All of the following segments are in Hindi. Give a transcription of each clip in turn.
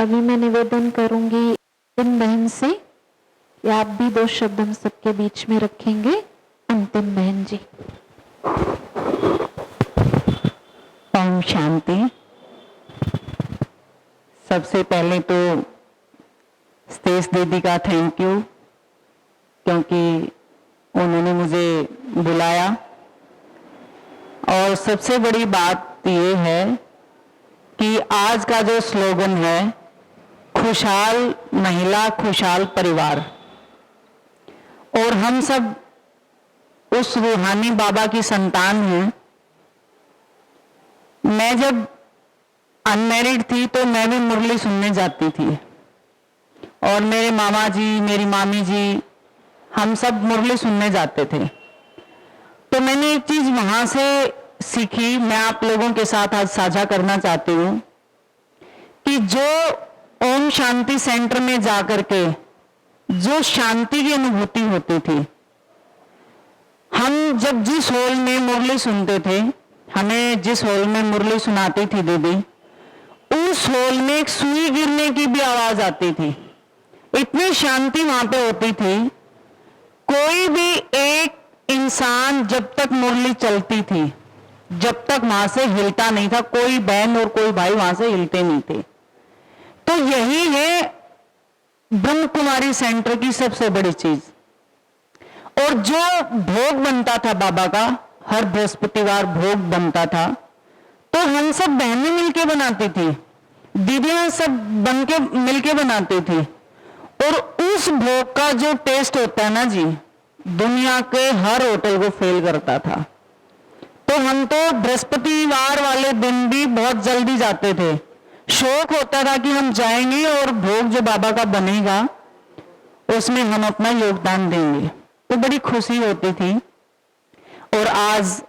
अभी मैं निवेदन करूंगी अंतिम बहन से, या आप भी 2 शब्द हम सबके बीच में रखेंगे। अंतिम बहन जी। ओम शांति। सबसे पहले तो स्तेज दीदी का थैंक यू, क्योंकि उन्होंने मुझे बुलाया। और सबसे बड़ी बात ये है कि आज का जो स्लोगन है, खुशहाल महिला खुशहाल परिवार, और हम सब उस रूहानी बाबा की संतान हैं। मैं जब अनमैरिड थी तो मैं भी मुरली सुनने जाती थी, और मेरे मामा जी, मेरी मामी जी, हम सब मुरली सुनने जाते थे। तो मैंने एक चीज वहां से सीखी, मैं आप लोगों के साथ आज साझा करना चाहती हूँ कि जो ओम शांति सेंटर में जाकर के जो शांति की अनुभूति होती थी, हम जब जिस हॉल में मुरली सुनते थे, हमें जिस हॉल में मुरली सुनाती थी दीदी, उस हॉल में एक सुई गिरने की भी आवाज आती थी। इतनी शांति वहां पे होती थी। कोई भी एक इंसान जब तक मुरली चलती थी, जब तक वहां से हिलता नहीं था, कोई बहन और कोई भाई वहां से हिलते नहीं थे। तो यही है ब्रह्म कुमारी सेंटर की सबसे बड़ी चीज। और जो भोग बनता था बाबा का, हर बृहस्पतिवार भोग बनता था, तो हम सब बहनें मिलके बनाती थी, दीदियां सब बनके मिलके बनाती थी। और उस भोग का जो टेस्ट होता है ना जी, दुनिया के हर होटल को फेल करता था। तो हम तो बृहस्पतिवार वाले दिन भी बहुत जल्दी जाते थे। शौक होता था कि हम जाएंगे और भोग जो बाबा का बनेगा उसमें हम अपना योगदान देंगे। तो बड़ी खुशी होती थी। और आज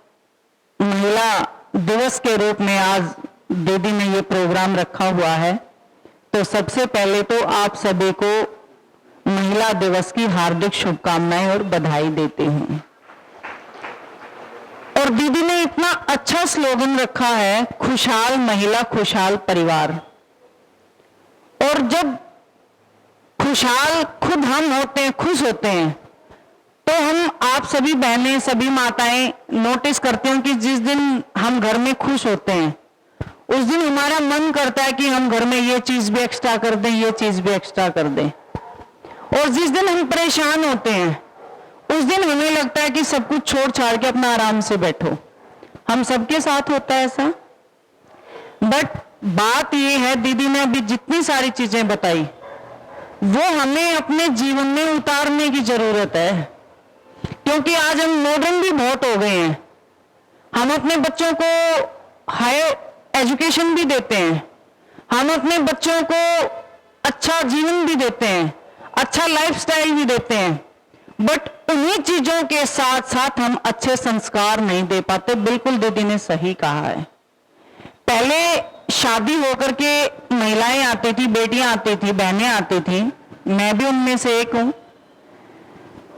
महिला दिवस के रूप में आज दीदी ने ये प्रोग्राम रखा हुआ है, तो सबसे पहले तो आप सभी को महिला दिवस की हार्दिक शुभकामनाएं और बधाई देते हैं। और दीदी ने इतना अच्छा स्लोगन रखा है, खुशहाल महिला खुशहाल परिवार। और जब खुशहाल खुद हम होते हैं, खुश होते हैं, तो हम आप सभी बहनें, सभी माताएं नोटिस करते हैं कि जिस दिन हम घर में खुश होते हैं, उस दिन हमारा मन करता है कि हम घर में ये चीज भी एक्स्ट्रा कर दें, ये चीज भी एक्स्ट्रा कर दें। और जिस दिन हम परेशान होते हैं, उस दिन हमें लगता है कि सब कुछ छोड़ छाड़ के अपना आराम से बैठो। हम सबके साथ होता है ऐसा। बट बात ये है, दीदी ने अभी जितनी सारी चीजें बताई, वो हमें अपने जीवन में उतारने की जरूरत है। क्योंकि आज हम मॉडर्न भी बहुत हो गए हैं। हम अपने बच्चों को हायर एजुकेशन भी देते हैं, हम अपने बच्चों को अच्छा जीवन भी देते हैं, अच्छा लाइफस्टाइल भी देते हैं, बट उन्हीं चीजों के साथ साथ हम अच्छे संस्कार नहीं दे पाते। बिल्कुल दीदी ने सही कहा है। पहले शादी होकर के महिलाएं आती थी, बेटियां आती थी, बहनें आती थी, मैं भी उनमें से एक हूं।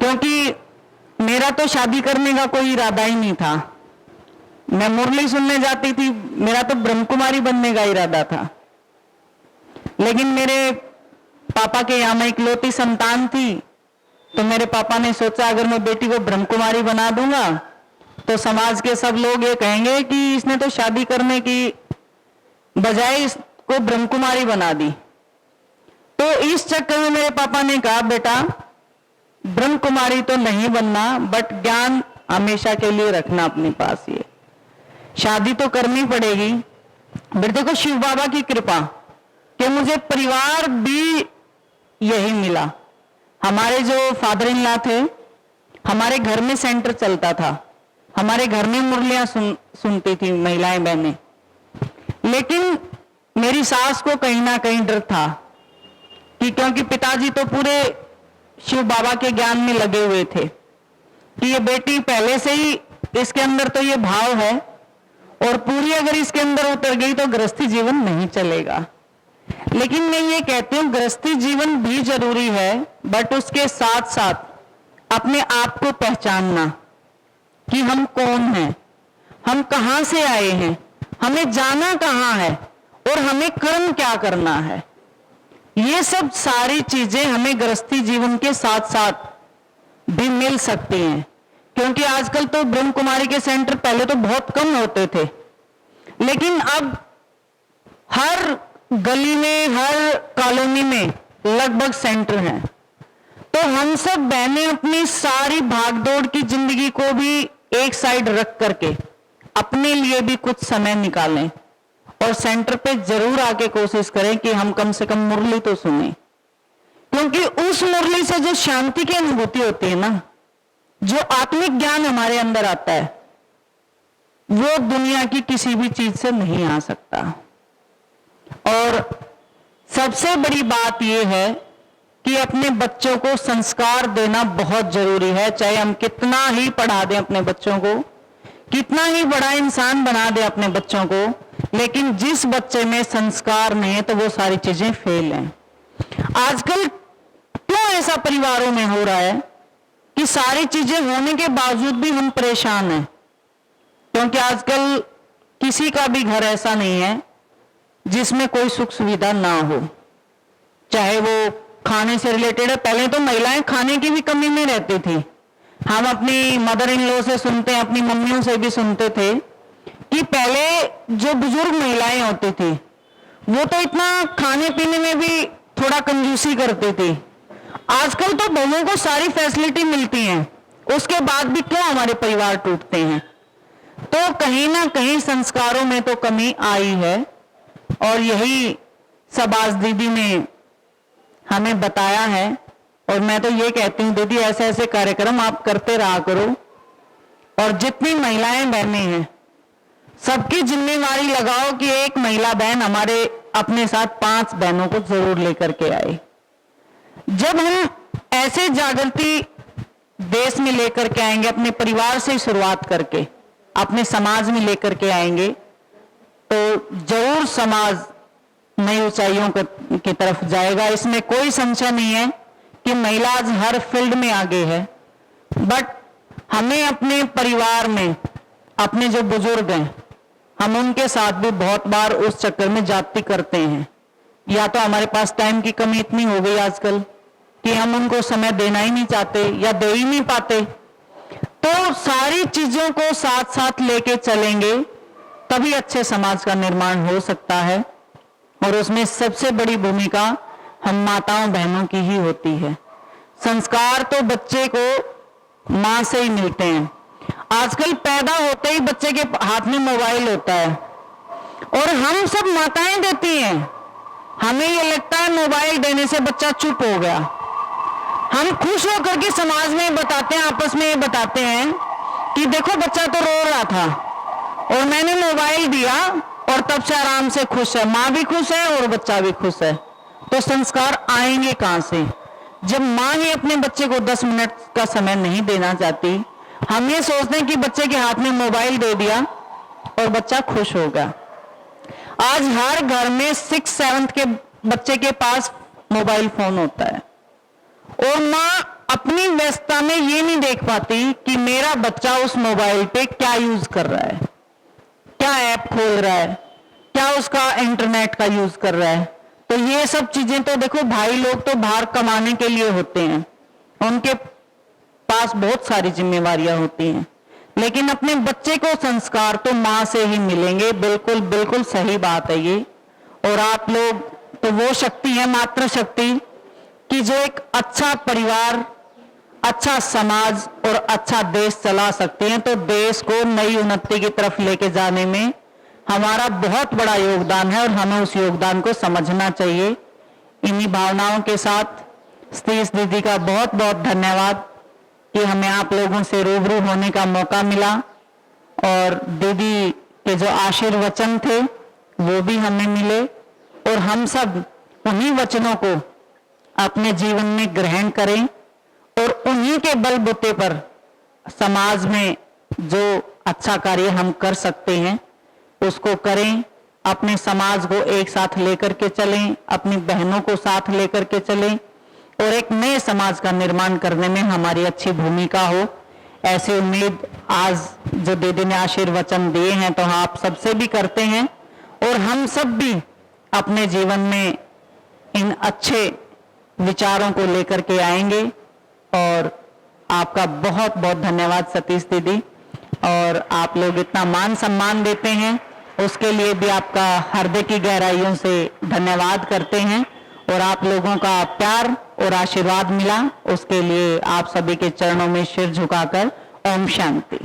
क्योंकि मेरा तो शादी करने का कोई इरादा ही नहीं था। मैं मुरली सुनने जाती थी, मेरा तो ब्रह्म कुमारी बनने का इरादा था। लेकिन मेरे पापा के यहाँ मैं इकलौती संतान थी, तो मेरे पापा ने सोचा अगर मैं बेटी को ब्रह्म कुमारी बना दूंगा तो समाज के सब लोग ये कहेंगे कि इसने तो शादी करने की बजाय इसको ब्रह्म कुमारी बना दी। तो इस चक्कर में मेरे पापा ने कहा, बेटा ब्रह्म कुमारी तो नहीं बनना, बट ज्ञान हमेशा के लिए रखना अपने पास। ये शादी तो करनी पड़ेगी। बट देखो शिव बाबा की कृपा कि मुझे परिवार भी यही मिला। हमारे जो फादर इन लॉ थे, हमारे घर में सेंटर चलता था, हमारे घर में मुरलियां सुनती थी महिलाएं बहनें। लेकिन मेरी सास को कहीं ना कहीं डर था कि क्योंकि पिताजी तो पूरे शिव बाबा के ज्ञान में लगे हुए थे कि ये बेटी पहले से ही इसके अंदर तो ये भाव है, और पूरी अगर इसके अंदर उतर गई तो गृहस्थी जीवन नहीं चलेगा। लेकिन मैं ये कहती हूँ गृहस्थी जीवन भी जरूरी है, बट उसके साथ साथ अपने आप को पहचानना कि हम कौन हैं, हम कहां से आए हैं, हमें जाना कहां है और हमें कर्म क्या करना है। ये सब सारी चीजें हमें गृहस्थी जीवन के साथ साथ भी मिल सकती हैं, क्योंकि आजकल तो ब्रह्म कुमारी के सेंटर पहले तो बहुत कम होते थे, लेकिन अब हर गली में, हर कॉलोनी में लगभग सेंटर हैं। तो हम सब बहनें अपनी सारी भागदौड़ की जिंदगी को भी एक साइड रख करके अपने लिए भी कुछ समय निकालें और सेंटर पे जरूर आके कोशिश करें कि हम कम से कम मुरली तो सुने, क्योंकि उस मुरली से जो शांति की अनुभूति होती है ना, जो आत्मिक ज्ञान हमारे अंदर आता है, वो दुनिया की किसी भी चीज से नहीं आ सकता। और सबसे बड़ी बात यह है कि अपने बच्चों को संस्कार देना बहुत जरूरी है। चाहे हम कितना ही पढ़ा दें अपने बच्चों को, कितना ही बड़ा इंसान बना दे अपने बच्चों को, लेकिन जिस बच्चे में संस्कार नहीं है तो वो सारी चीजें फेल हैं। आजकल क्यों ऐसा परिवारों में हो रहा है कि सारी चीजें होने के बावजूद भी हम परेशान हैं? क्योंकि आजकल किसी का भी घर ऐसा नहीं है जिसमें कोई सुख सुविधा ना हो, चाहे वो खाने से रिलेटेड है। पहले तो महिलाएं खाने की भी कमी में रहती थी। हम अपनी मदर इन लॉ से सुनते हैं, अपनी मम्मियों से भी सुनते थे कि पहले जो बुजुर्ग महिलाएं होती थी वो तो इतना खाने पीने में भी थोड़ा कंजूसी करती थी। आजकल तो बहुओं को सारी फैसिलिटी मिलती है, उसके बाद भी क्यों हमारे परिवार टूटते हैं? तो कहीं ना कहीं संस्कारों में तो कमी आई है, और यही सब आज दीदी ने हमें बताया है। और मैं तो ये कहती हूँ दीदी, ऐसे ऐसे कार्यक्रम आप करते रहा करो, और जितनी महिलाएं बहनें हैं सबकी जिम्मेवारी लगाओ कि एक महिला बहन हमारे अपने साथ 5 बहनों को जरूर लेकर के आए। जब हम ऐसे जागृति देश में लेकर के आएंगे, अपने परिवार से शुरुआत करके अपने समाज में लेकर के आएंगे, तो जरूर समाज नई ऊंचाइयों की तरफ जाएगा। इसमें कोई संशय नहीं है कि महिला आज हर फील्ड में आगे है, बट हमें अपने परिवार में अपने जो बुजुर्ग हैं, हम उनके साथ भी बहुत बार उस चक्कर में जाती करते हैं। या तो हमारे पास टाइम की कमी इतनी हो गई आजकल कि हम उनको समय देना ही नहीं चाहते या दे ही नहीं पाते। तो सारी चीजों को साथ साथ लेके चलेंगे तभी अच्छे समाज का निर्माण हो सकता है, और उसमें सबसे बड़ी भूमिका हम माताओं बहनों की ही होती है। संस्कार तो बच्चे को मां से ही मिलते हैं। आजकल पैदा होते ही बच्चे के हाथ में मोबाइल होता है, और हम सब माताएं देती हैं। हमें ये लगता है मोबाइल देने से बच्चा चुप हो गया। हम खुश होकर के समाज में बताते हैं, आपस में ये बताते हैं कि देखो बच्चा तो रो रहा था और मैंने मोबाइल दिया और तब से आराम से खुश है। माँ भी खुश है और बच्चा भी खुश है। तो संस्कार आएंगे कहां से, जब माँ ही अपने बच्चे को 10 मिनट का समय नहीं देना चाहती? हम ये सोचते हैं कि बच्चे के हाथ में मोबाइल दे दिया और बच्चा खुश होगा। आज हर घर में 6-7 के बच्चे के पास मोबाइल फोन होता है, और माँ अपनी व्यस्तता में ये नहीं देख पाती कि मेरा बच्चा उस मोबाइल पे क्या यूज कर रहा है, क्या ऐप खोल रहा है, क्या उसका इंटरनेट का यूज कर रहा है। तो ये सब चीजें तो देखो, भाई लोग तो बाहर कमाने के लिए होते हैं, उनके पास बहुत सारी जिम्मेवारियां होती हैं, लेकिन अपने बच्चे को संस्कार तो माँ से ही मिलेंगे। बिल्कुल बिल्कुल सही बात है ये। और आप लोग तो वो शक्ति है, मातृ शक्ति, कि जो एक अच्छा परिवार, अच्छा समाज और अच्छा देश चला सकते हैं। तो देश को नई उन्नति की तरफ लेके जाने में हमारा बहुत बड़ा योगदान है, और हमें उस योगदान को समझना चाहिए। इन्हीं भावनाओं के साथ सतीश दीदी का बहुत बहुत धन्यवाद कि हमें आप लोगों से रूबरू होने का मौका मिला, और दीदी के जो आशीर्वचन थे वो भी हमें मिले, और हम सब उन्हीं वचनों को अपने जीवन में ग्रहण करें, और उन्हीं के बलबूते पर समाज में जो अच्छा कार्य हम कर सकते हैं उसको करें। अपने समाज को एक साथ लेकर के चलें, अपनी बहनों को साथ लेकर के चलें, और एक नए समाज का निर्माण करने में हमारी अच्छी भूमिका हो। ऐसी उम्मीद आज जो दीदी ने आशीर्वचन दिए हैं तो आप सबसे भी करते हैं, और हम सब भी अपने जीवन में इन अच्छे विचारों को लेकर के आएंगे। और आपका बहुत बहुत धन्यवाद सतीश दीदी, और आप लोग इतना मान सम्मान देते हैं उसके लिए भी आपका हृदय की गहराइयों से धन्यवाद करते हैं। और आप लोगों का प्यार और आशीर्वाद मिला उसके लिए आप सभी के चरणों में सिर झुकाकर ओम शांति।